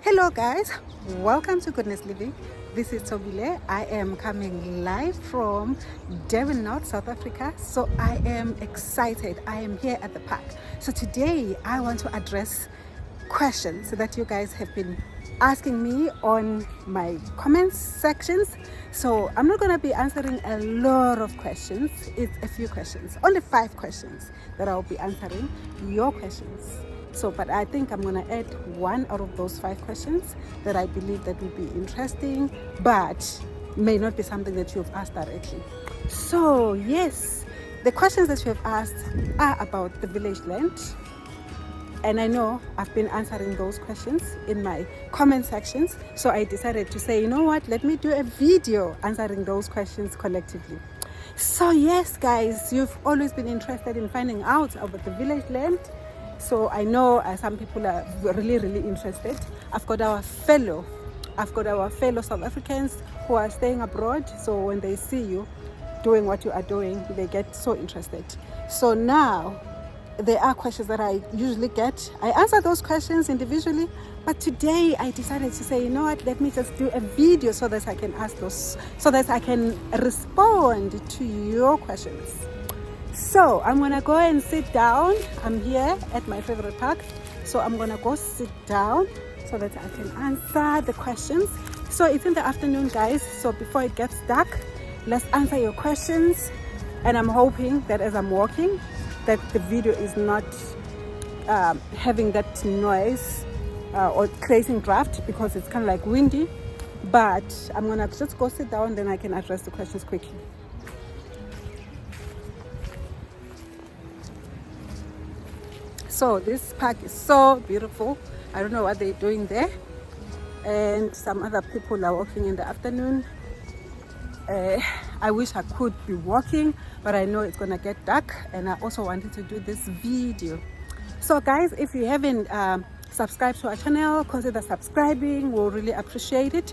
Hello guys, welcome to Goodness Living. This is Tobile. I am coming live from Devon North, South Africa. So I am excited. I am here at the park. So today I want to address questions that you guys have been asking me on my comments sections. So I'm not going to be answering a lot of questions. It's a few questions, only 5 questions that I'll be answering your questions. So, but I think I'm going to add one out of those 5 questions that I believe that will be interesting, but may not be something that you've asked directly. So, yes, the questions that you have asked are about the village land. And I know I've been answering those questions in my comment sections. So I decided to say, you know what, let me do a video answering those questions collectively. So yes, guys, you've always been interested in finding out about the village land. So I know some people are really interested. I've got our fellow South Africans who are staying abroad. So when they see you doing what you are doing, they get so interested. So now there are questions that I usually get. I answer those questions individually, but today I decided to say, you know what, let me just do a video so that I can ask those, so that I can respond to your questions. So I'm gonna go and sit down. I'm here at my favorite park, so I'm gonna go sit down so that I can answer the questions. So it's in the afternoon, guys, so before it gets dark, let's answer your questions. And I'm hoping that as I'm walking, that the video is not having that noise or creating draft, because it's kind of like windy. But I'm gonna just go sit down, then I can address the questions quickly. So this park is so beautiful. I don't know what they're doing there. And some other people are walking in the afternoon. I wish I could be walking, but I know it's gonna get dark, and I also wanted to do this video. So guys, if you haven't subscribed to our channel, consider subscribing. We'll really appreciate it.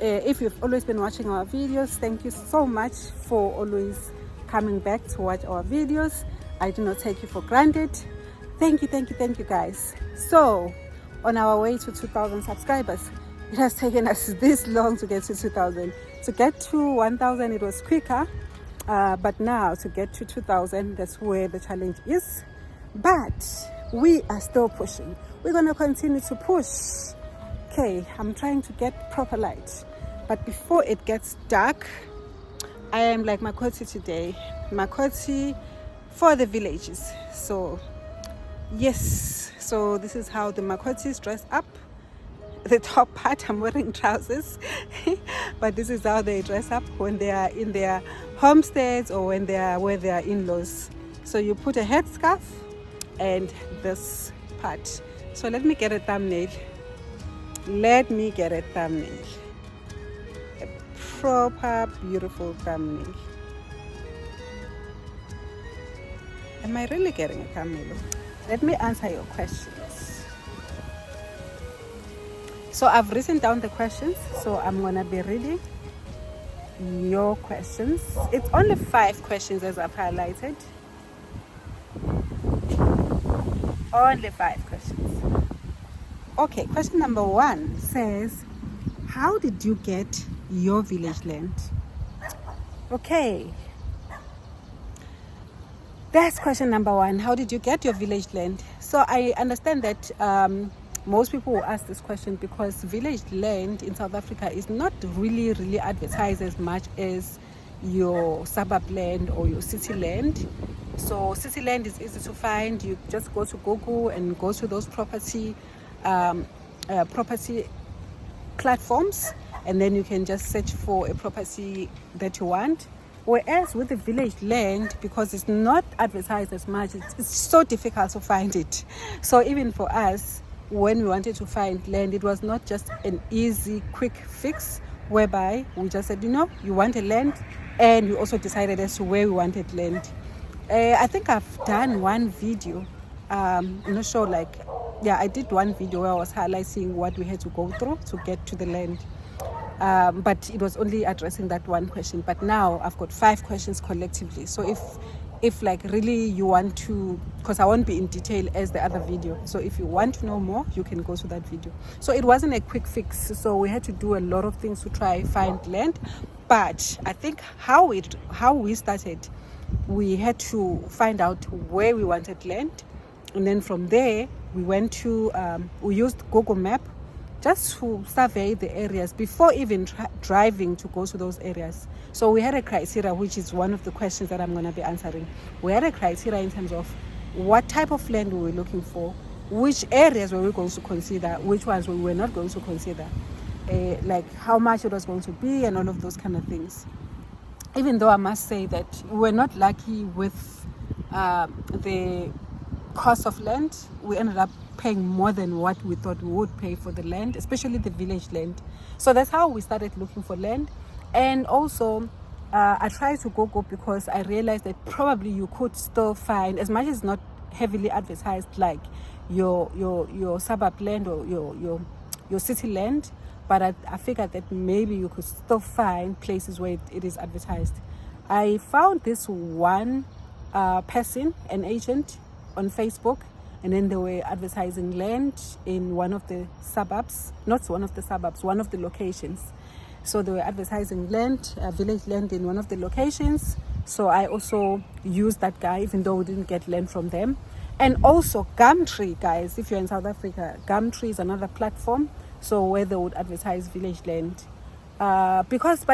If you've always been watching our videos, thank you so much for always coming back to watch our videos. I do not take you for granted. Thank you guys. So on our way to 2,000 subscribers, it has taken us this long to get to 2,000. To get to 1,000 it was quicker, but now to get to 2,000, that's where the challenge is. But we are still pushing. We're going to continue to push. Okay, I'm trying to get proper light, but before it gets dark, I am like Makoti today. Makoti for the villages. So yes, so this is how the Makotis dress up. The top part, I'm wearing trousers, but this is how they dress up when they are in their homesteads or when they are where they are in-laws. So you put a headscarf and this part. So let me get a thumbnail. A proper, beautiful thumbnail. Am I really getting a thumbnail? Let me answer your questions. So I've written down the questions, so I'm gonna be reading your questions. It's only 5 questions as I've highlighted. Only 5 questions. Okay, question number 1 says, how did you get your village land? Okay. That's question number 1. How did you get your village land? So I understand that most people will ask this question because village land in South Africa is not really advertised as much as your suburb land or your city land. So city land is easy to find. You just go to Google and go to those property platforms, and then you can just search for a property that you want. Whereas with the village land, because it's not advertised as much, it's so difficult to find it. So even for us, when we wanted to find land, it was not just an easy, quick fix, whereby we just said, you know, you want a land, and we also decided as to where we wanted land. I think I've done one video, I'm not sure, I did one video where I was highlighting what we had to go through to get to the land. But it was only addressing that one question. But now I've got 5 questions collectively. So if if like really you want to, because I won't be in detail as the other video, so if you want to know more, you can go to that video. So it wasn't a quick fix, so we had to do a lot of things to try find land. But I think how we started, we had to find out where we wanted land, and then from there we went to we used Google Map just to survey the areas before even driving to go to those areas. So we had a criteria, which is one of the questions that I'm going to be answering. We had a criteria in terms of what type of land we were looking for, which areas were we going to consider, which ones we were not going to consider, like how much it was going to be, and all of those kind of things. Even though I must say that we were not lucky with the cost of land, we ended up paying more than what we thought we would pay for the land, especially the village land. So that's how we started looking for land. And also I tried to Google, because I realized that probably you could still find, as much as not heavily advertised like your suburb land or your city land, but I figured that maybe you could still find places where it is advertised. I found this one person, an agent on Facebook, and then they were advertising land in one of the suburbs, not one of the suburbs, one of the locations. So they were advertising land, village land in one of the locations. So I also used that guy, even though we didn't get land from them. And also Gumtree, guys, if you're in South Africa, Gumtree is another platform, so where they would advertise village land. Because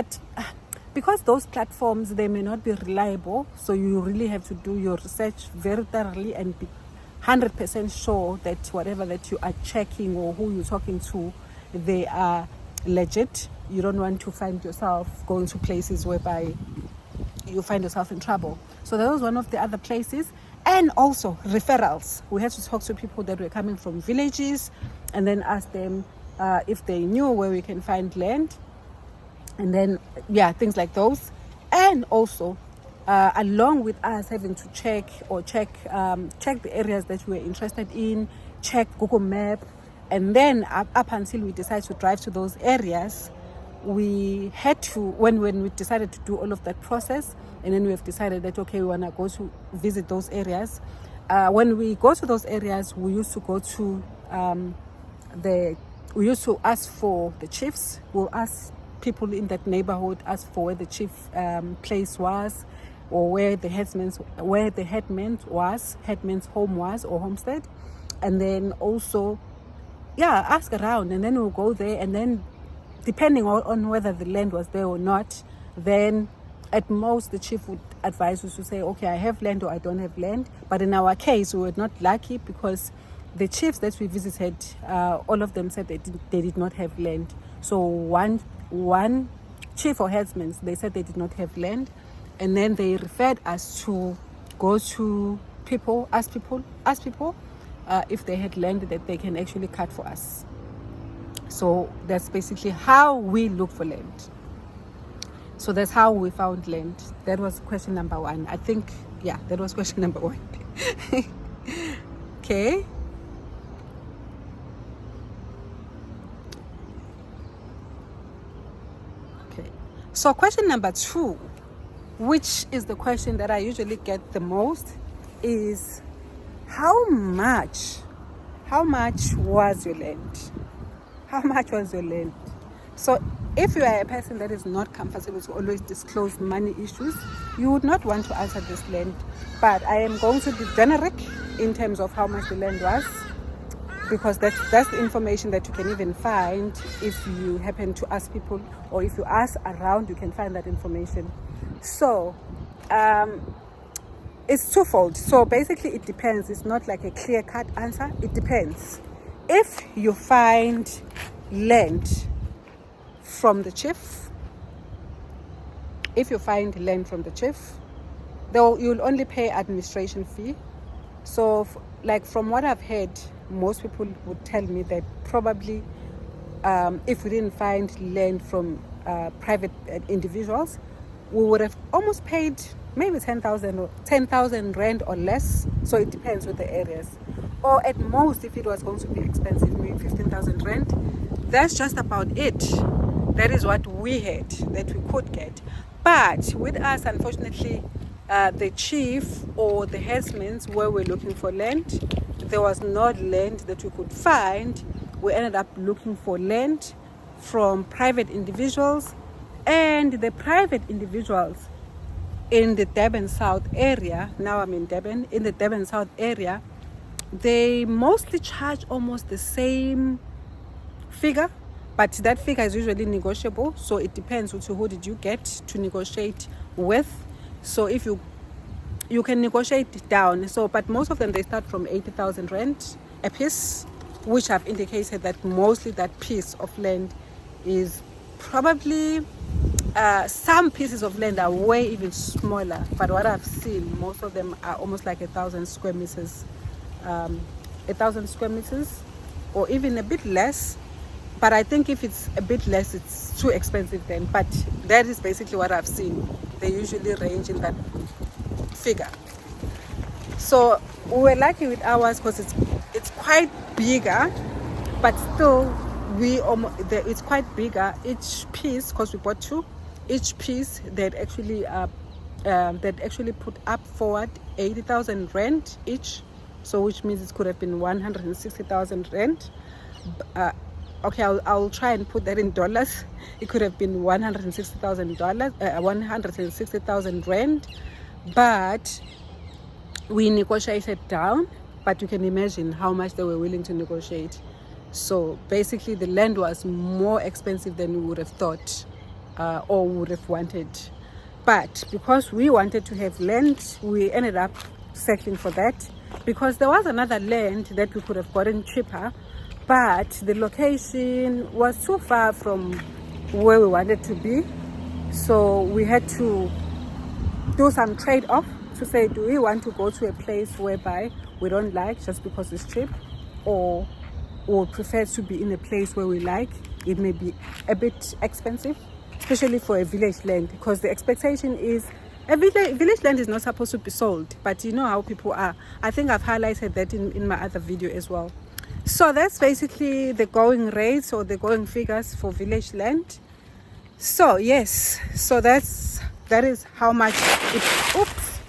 those platforms, they may not be reliable, so you really have to do your research very thoroughly and be 100% sure that whatever that you are checking or who you're talking to, they are legit. You don't want to find yourself going to places whereby you find yourself in trouble. So that was one of the other places. And also referrals. We had to talk to people that were coming from villages and then ask them if they knew where we can find land, and then things like those. And also along with us having to check the areas that we were interested in, check Google Map, and then up until we decide to drive to those areas, we had to, when we decided to do all of that process, and then we have decided that okay, we want to go to visit those areas. When we go to those areas, we used to go to we used to ask for the chiefs. We'll ask people in that neighborhood, ask for where the chief place was, or where the headman's home was, or homestead, and then also ask around, and then we'll go there, and then depending on whether the land was there or not, then at most the chief would advise us to say, okay, I have land or I don't have land. But in our case, we were not lucky, because the chiefs that we visited, all of them said they did not have land. So one chief or headsman, they said they did not have land, and then they referred us to go to people, ask people if they had land that they can actually cut for us. So that's basically how we look for land. So that's how we found land. That was question number one. I think, that was question number one. Okay. So question number two, which is the question that I usually get the most, is how much was your land? How much was your land? So if you are a person that is not comfortable to always disclose money issues, you would not want to answer this land. But I am going to be generic in terms of how much the land was, because that's the information that you can even find if you happen to ask people, or if you ask around, you can find that information. So it's twofold. So basically it depends. It's not like a clear-cut answer. It depends. If you find land from the chief, you'll only pay administration fee. So like from what I've heard, most people would tell me that probably if we didn't find land from private individuals, we would have almost paid maybe 10,000 rand or less. So it depends with the areas. Or at most, if it was going to be expensive, maybe 15,000 rand. That's just about it. That is what we had, that we could get. But with us, unfortunately, the chief or the herdsmen where we're looking for land, there was not land that we could find. We ended up looking for land from private individuals, and the private individuals in the Durban South area, now I'm in Durban, in the Durban South area, they mostly charge almost the same figure, but that figure is usually negotiable, so it depends on who did you get to negotiate with. So if you can negotiate down, so but most of them they start from 80,000 rand a piece, which I've indicated that mostly that piece of land is probably some pieces of land are way even smaller, but what I've seen, most of them are almost like 1,000 square meters, 1,000 square meters, or even a bit less. But I think if it's a bit less, it's too expensive then. But that is basically what I've seen. They usually range in that figure. So we were lucky with ours because it's quite bigger, but still it's quite bigger. Each piece, because we bought two, each piece they'd actually put up forward 80,000 rand each. So which means it could have been 160,000 rand. Okay, I'll try and put that in dollars. It could have been $160,000, 160,000 rand, but we negotiated down. But you can imagine how much they were willing to negotiate. So basically, the land was more expensive than we would have thought or would have wanted. But because we wanted to have land, we ended up settling for that, because there was another land that we could have gotten cheaper, but the location was too far from where we wanted to be. So we had to do some trade-off to say, do we want to go to a place whereby we don't like just because it's cheap, or prefer to be in a place where we like? It may be a bit expensive, especially for a village land, because the expectation is a village land is not supposed to be sold, but you know how people are. I think I've highlighted that in my other video as well. So that's basically the going rates or the going figures for village land. So yes, so that is how much it, oops,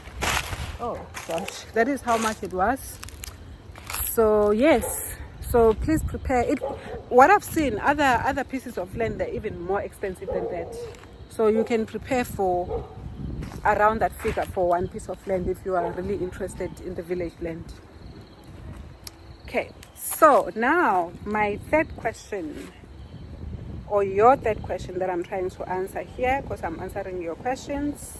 oh gosh, that is how much it was. So yes, so please prepare it. What I've seen, other pieces of land are even more expensive than that. So you can prepare for around that figure for one piece of land if you are really interested in the village land. Okay, so now my third question, or your third question that I'm trying to answer here, because I'm answering your questions.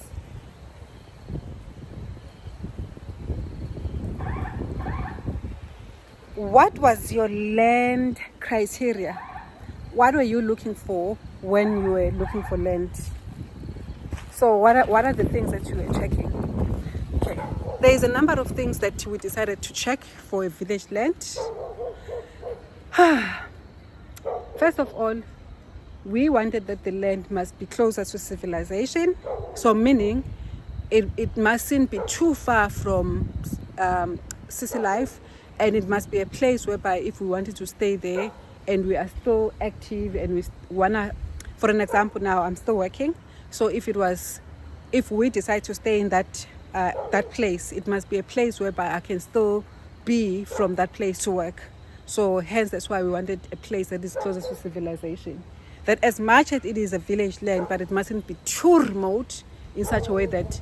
What was your land criteria? What were you looking for when you were looking for land? So what are the things that you were checking? Okay, there is a number of things that we decided to check for a village land. First of all, we wanted that the land must be closer to civilization. So meaning it mustn't be too far from city life, and it must be a place whereby if we wanted to stay there and we are still active and we wanna, for an example, now I'm still working. So if we decide to stay in that place, it must be a place whereby I can still be from that place to work. So hence that's why we wanted a place that is closer to civilization. That as much as it is a village land, but it mustn't be too remote in such a way that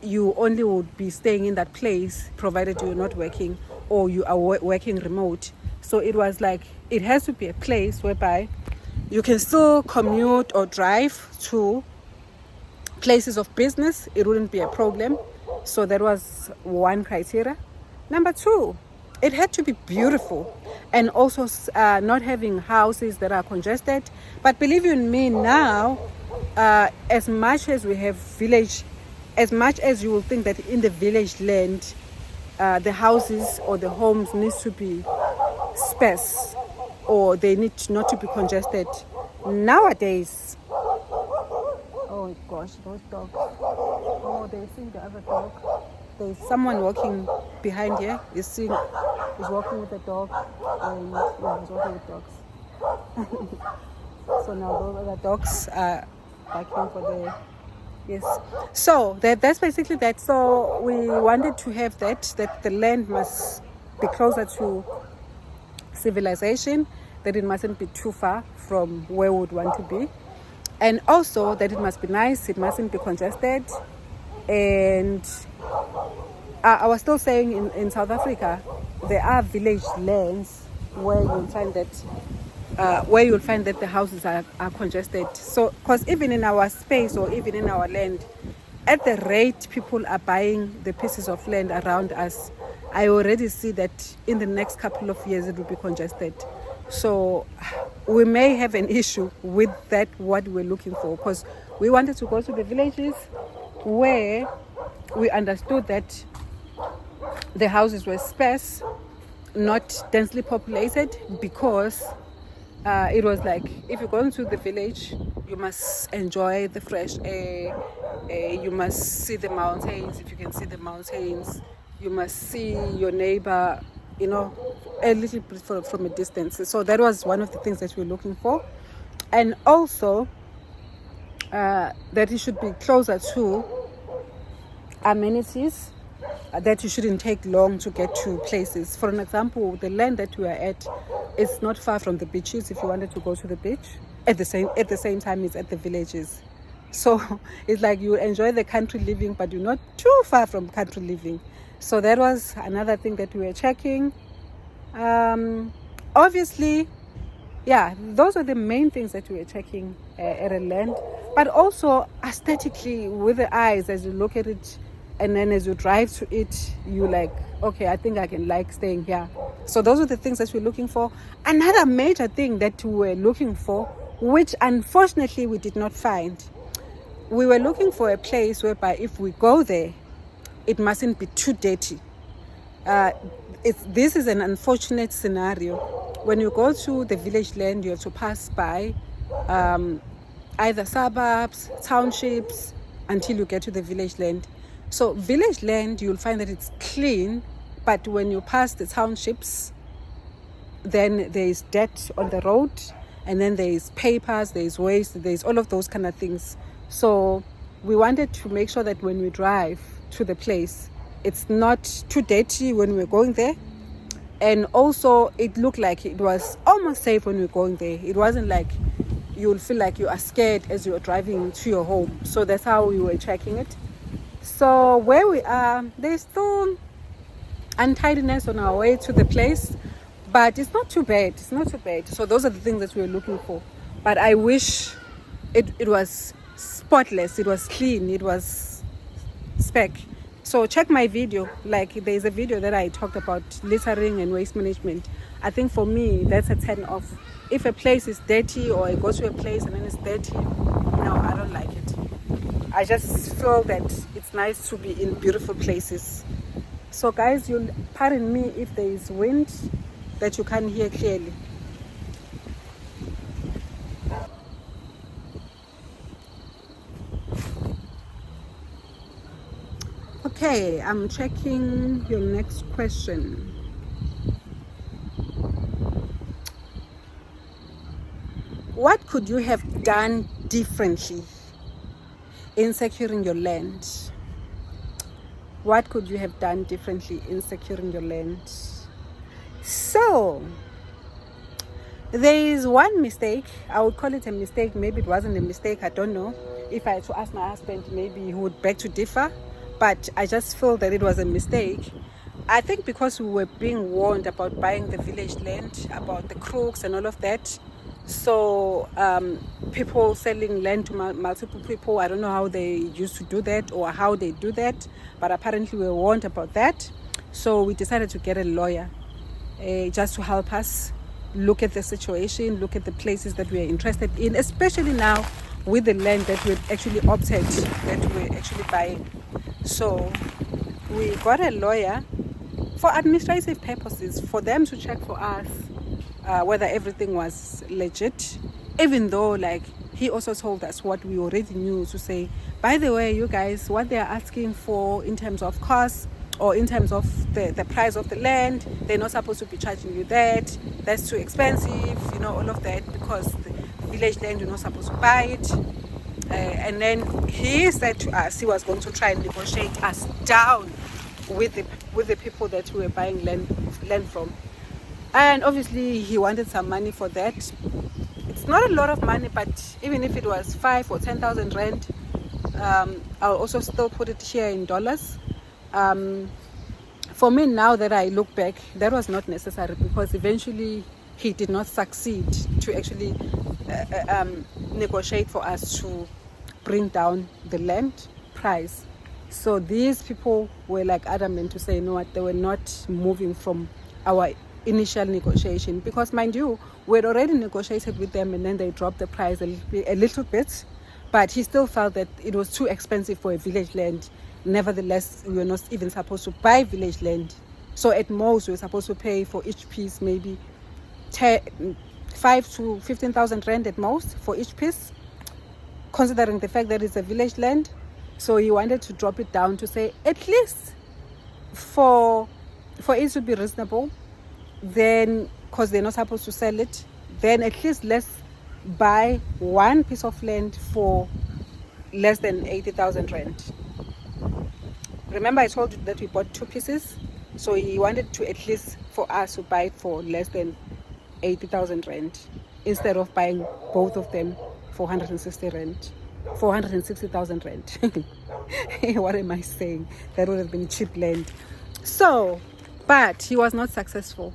you only would be staying in that place provided you're not working or you are working remote. So it was like, it has to be a place whereby you can still commute or drive to places of business. It wouldn't be a problem. So that was one criteria. Number two, it had to be beautiful, and also not having houses that are congested. But believe you me, now as much as we have village, as much as you will think that in the village land the houses or the homes needs to be sparse, or they need not to be congested. Nowadays, oh gosh, those dogs. Oh, they're seeing the other dog. There's someone walking behind here. He's walking with a dog. And yeah, he's walking with dogs. So now those other dogs are barking for Yes. So that's basically that. So we wanted to have that the land must be closer to civilization, that it mustn't be too far from where we would want to be, and also that it must be nice, it mustn't be congested. And I was still saying in South Africa, there are village lands where you'll find that the houses are congested. So, because even in our space or even in our land, at the rate people are buying the pieces of land around us, I already see that in the next couple of years it will be congested. So we may have an issue with that, what we're looking for, because we wanted to go to the villages where we understood that the houses were sparse, not densely populated, because it was like, if you're going to the village, you must enjoy the fresh air, you must see the mountains, if you can see the mountains, you must see your neighbor, you know, a little bit from a distance. So that was one of the things that we're looking for. And also that it should be closer to amenities, that you shouldn't take long to get to places. For an example, the land that we are at is not far from the beaches. If you wanted to go to the beach, at the same time it's at the villages. So it's like you enjoy the country living, but you're not too far from country living. So that was another thing that we were checking. Obviously, yeah, those are the main things that we were checking at a land. But also aesthetically, with the eyes, as you look at it, and then as you drive to it, you like, okay, I think I can like staying here. So those are the things that we're looking for. Another major thing that we were looking for, which unfortunately we did not find, we were looking for a place whereby if we go there, it mustn't be too dirty. This is an unfortunate scenario. When you go to the village land, you have to pass by either suburbs, townships, until you get to the village land. So village land, you'll find that it's clean, but when you pass the townships, then there is dirt on the road, and then there is papers, there is waste, there is all of those kind of things. So we wanted to make sure that when we drive to the place, it's not too dirty when we're going there. And also it looked like it was almost safe when we're going there. It wasn't like you'll feel like you are scared as you're driving to your home. So that's how we were checking it. So where we are, there's still untidiness on our way to the place, but it's not too bad. It's not too bad. So those are the things that we're looking for. But I wish it was spotless, it was clean, it was spec. So check my video. Like, there's a video that I talked about littering and waste management. I think for me, that's a 10 off. If a place is dirty, or I go to a place and then it's dirty, no, I don't like it. I just feel that it's nice to be in beautiful places. So guys, you'll pardon me if there is wind that you can't hear clearly. Okay, I'm checking your next question. What could you have done differently in securing your land? What could you have done differently in securing your land? So, there is one mistake. I would call it a mistake. Maybe it wasn't a mistake. I don't know. If I had to ask my husband, maybe he would beg to differ. But I just feel that it was a mistake. I think because we were being warned about buying the village land, about the crooks and all of that. So people selling land to multiple people, I don't know how they used to do that or how they do that, but apparently we were warned about that. So we decided to get a lawyer just to help us look at the situation, look at the places that we are interested in, especially now with the land that we actually opted, that we're actually buying. So we got a lawyer for administrative purposes, for them to check for us whether everything was legit, even though like he also told us what we already knew, to say, by the way, you guys, what they're asking for in terms of cost or in terms of the price of the land, they're not supposed to be charging you that. That's too expensive, you know, all of that, because the village land, you're not supposed to buy it. And then he said to us he was going to try and negotiate us down with the people that we were buying land from. And obviously he wanted some money for that. It's not a lot of money, but even if it was 5 or 10,000 rand, I'll also still put it here in dollars. For me, now that I look back, that was not necessary, because eventually he did not succeed to actually negotiate for us to bring down the land price. So these people were like adamant to say, you know what, they were not moving from our initial negotiation, because mind you, we had already negotiated with them, and then they dropped the price a little bit, but he still felt that it was too expensive for a village land. Nevertheless, we were not even supposed to buy village land. So at most, we were supposed to pay for each piece maybe 5 to 15,000 rand at most for each piece, considering the fact that it's a village land. So he wanted to drop it down to say, at least for it to be reasonable, then, because they're not supposed to sell it, then at least let's buy one piece of land for less than 80,000 rand. Remember I told you that we bought 2 pieces, so he wanted to at least for us to buy it for less than 80,000 rand instead of buying both of them for 460,000 rand. What am I saying? That would have been cheap land. So, but he was not successful.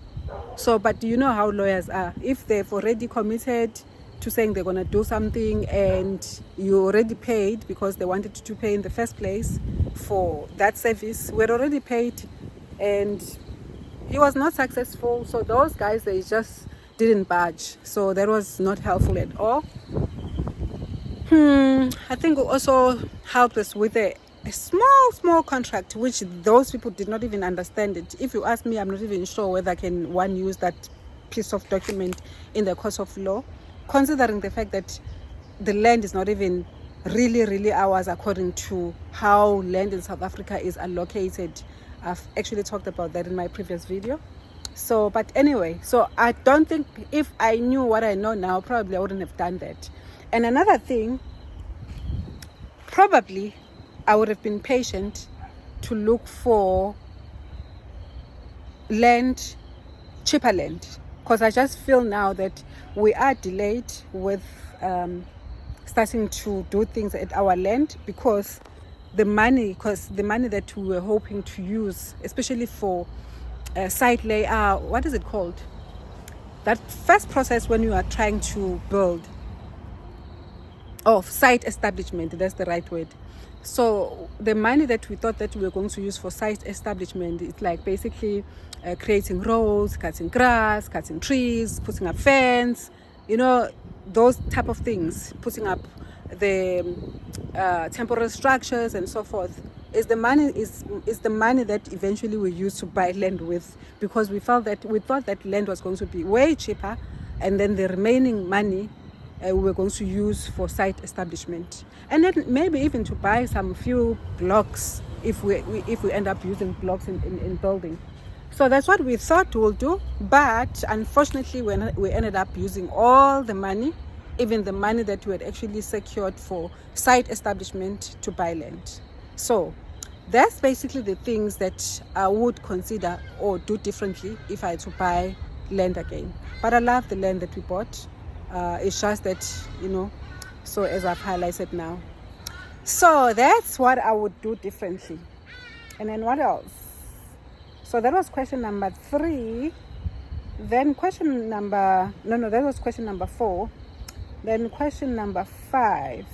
So, but you know how lawyers are. If they've already committed to saying they're going to do something, and you already paid, because they wanted to pay in the first place for that service, we're already paid, and he was not successful. So those guys, they just didn't budge. So that was not helpful at all. I think it also helped us with a small contract, which those people did not even understand it. If you ask me, I'm not even sure whether can one use that piece of document in the course of law, considering the fact that the land is not even really ours according to how land in South Africa is allocated. I've actually talked about that in my previous video. So, but anyway, so I don't think, if I knew what I know now, probably I wouldn't have done that. And another thing, probably I would have been patient to look for land, cheaper land, because I just feel now that we are delayed with starting to do things at our land, because the money that we were hoping to use, especially for site layout, what is it called? That first process when you are trying to build, site establishment, that's the right word. So the money that we thought that we were going to use for site establishment, it's like basically creating roads, cutting grass, cutting trees, putting up fence, those type of things, putting up the temporary structures and so forth, is the money that eventually we use to buy land with, because we thought that land was going to be way cheaper, and then the remaining money we were going to use for site establishment, and then maybe even to buy some few blocks if we end up using blocks in building. So that's what we thought we'll do, but unfortunately we ended up using all the money, even the money that we had actually secured for site establishment, to buy land. So that's basically the things that I would consider or do differently if I had to buy land again. But I love the land that we bought. It's just that, so as I've highlighted now. So that's what I would do differently. And then what else? So that was question number 3. Then that was question number 4. Then question number 5,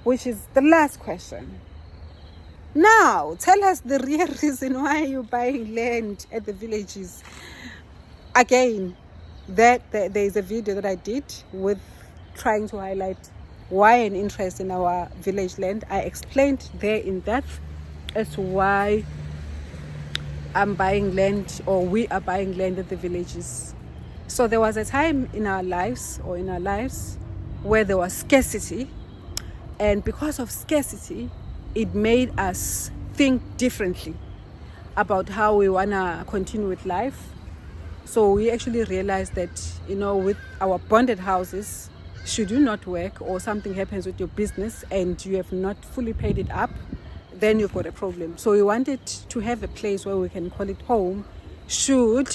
which is the last question. Now, tell us the real reason why you're buying land at the villages. Again, there is a video that I did with trying to highlight why an interest in our village land. I explained there in depth as to why I'm buying land, or we are buying land at the villages. So there was a time in our lives where there was scarcity, and because of scarcity, it made us think differently about how we want to continue with life. So we actually realized that, with our bonded houses, should you not work or something happens with your business and you have not fully paid it up, then you've got a problem. So we wanted to have a place where we can call it home should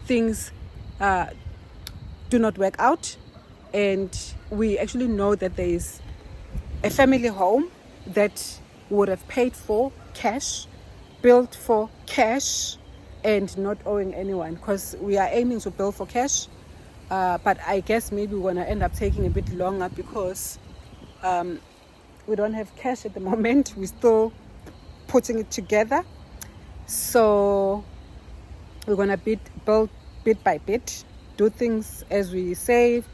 things do not work out. And we actually know that there is a family home that would have paid for cash, built for cash, and not owing anyone, because we are aiming to build for cash. But I guess maybe we're going to end up taking a bit longer because we don't have cash at the moment. We're still putting it together. So we're going to build bit by bit, do things as we save.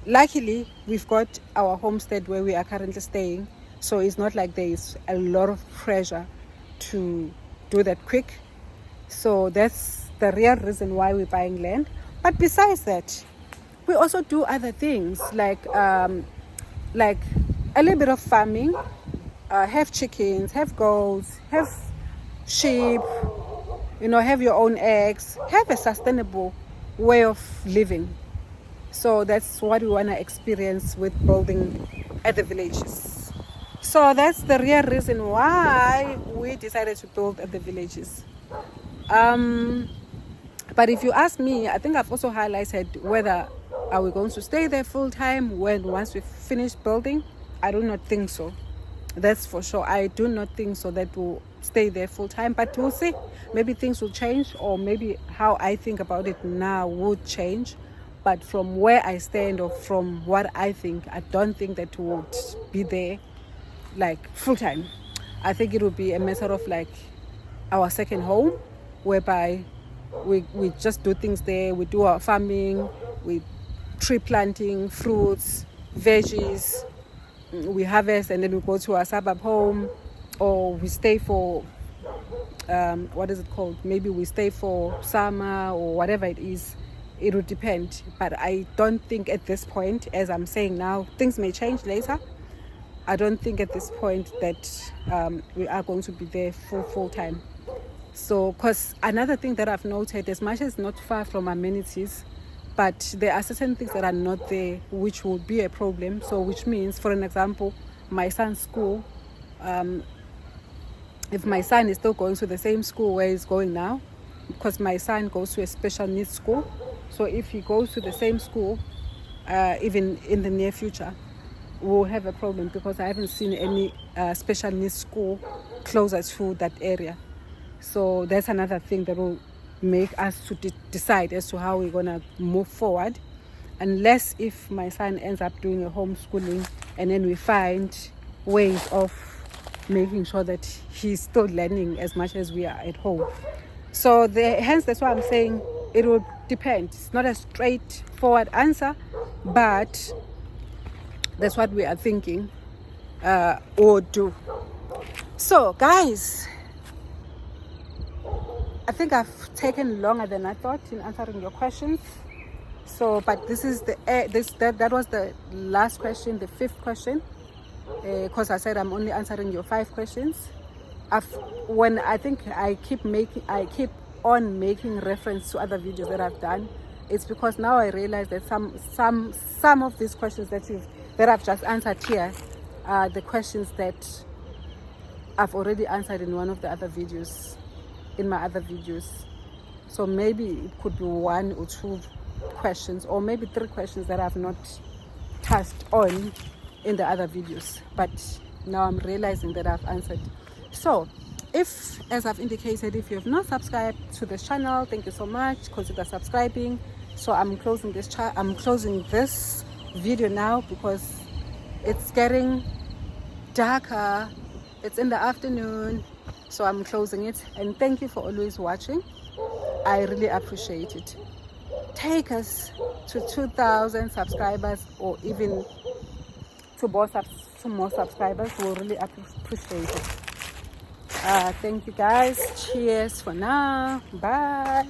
Luckily, we've got our homestead where we are currently staying. So it's not like there is a lot of pressure to do that quick. So that's the real reason why we're buying land. But besides that, we also do other things like a little bit of farming, have chickens, have goats, have sheep, have your own eggs, have a sustainable way of living. So that's what we want to experience with building at the villages. So that's the real reason why we decided to build at the villages. But if you ask me, I think I've also highlighted whether are we going to stay there full time once we finish building. I do not think so. That's for sure. I do not think so that we'll stay there full time, but we'll see. Maybe things will change, or maybe how I think about it now would change. But from where I stand, or from what I think, I don't think that we would be there like full time. I think it would be a matter of like our second home, whereby we just do things there. We do our farming, we tree planting, fruits, veggies. We harvest and then we go to our suburb home, or we stay for what is it called? Maybe we stay for summer or whatever it is. It would depend. But I don't think at this point, as I'm saying now, things may change later. I don't think at this point that we are going to be there full time. So, because another thing that I've noted, as much as it's not far from amenities, but there are certain things that are not there, which will be a problem. So, which means, for an example, my son's school, if my son is still going to the same school where he's going now, because my son goes to a special needs school, so if he goes to the same school, even in the near future, we'll have a problem, because I haven't seen any special needs school closer to that area. So that's another thing that will make us to decide as to how we're going to move forward, unless if my son ends up doing a homeschooling and then we find ways of making sure that he's still learning as much as we are at home. So hence that's why I'm saying it will depend. It's not a straightforward answer, but that's what we are thinking or do. So guys, I think I've taken longer than I thought in answering your questions. So, but this is that was the last question, the fifth question, because I said I'm only answering your 5 questions. I keep on making reference to other videos that I've done. It's because now I realize that some of these questions that I've just answered here are the questions that I've already answered in one of the other videos. In my other videos. So maybe it could be 1 or 2 questions, or maybe 3 questions that I've not touched on in the other videos, but now I'm realizing that I've answered. So if, as I've indicated, if you have not subscribed to this channel, thank you so much. Consider subscribing. So I'm closing this video now because it's getting darker. It's in the afternoon. So I'm closing it, and thank you for always watching. I really appreciate it. Take us to 2,000 subscribers, or even to more subscribers. We'll really appreciate it. Thank you guys. Cheers for now. Bye.